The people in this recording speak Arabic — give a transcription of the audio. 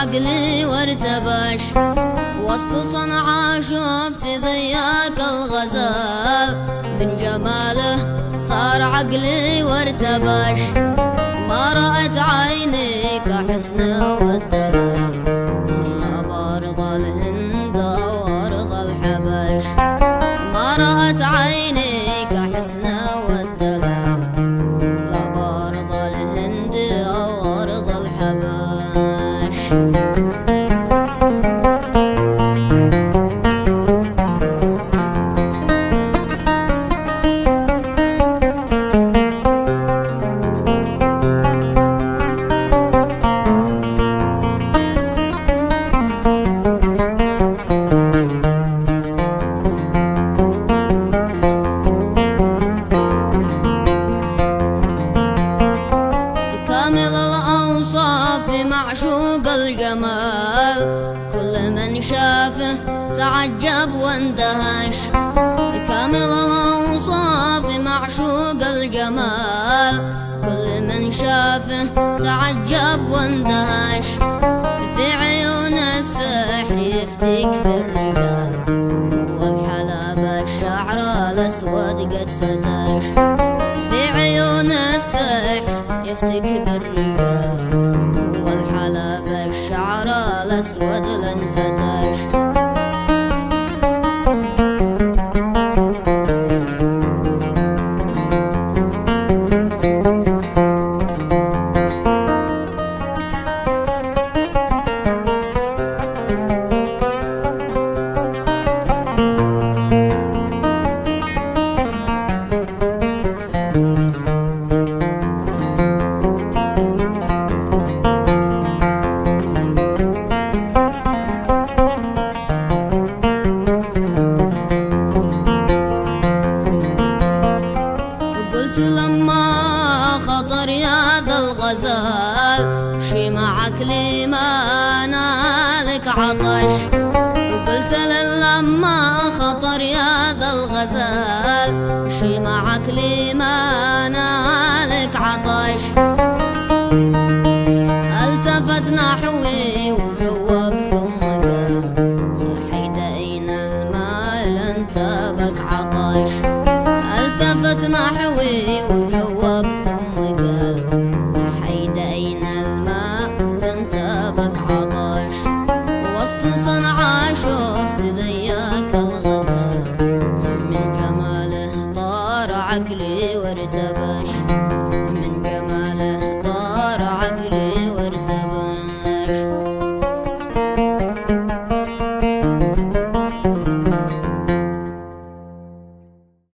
عقلي وارتبش وسط صنعاء شفت ذياك الغزال من جماله طار عقلي وارتبش ما رأت عيني كحسنه والدلال بارض الهند وارض الحبش ما رأت عيني كحسنه والدلال بارض الهند وارض الحبش معشوق الجمال كل من شافه تعجب واندهش كامل الأوصاف معشوق الجمال كل من شافه تعجب واندهش في عيون السحر يفتك بالرجال والحلب الشعر الأسود قد فتش في عيون السحر يفتك بالرجال والحلب الشعر الأسود لانفتش لما خطر يا ذا الغزال شي معك لي ما نالك عطش وقلت لما خطر يا ذا الغزال شي معك لي ما نالك عطش التفت نحوي وجوب ثم قال يا حيد أين المال انت بك عطش التفت نحوي وجوب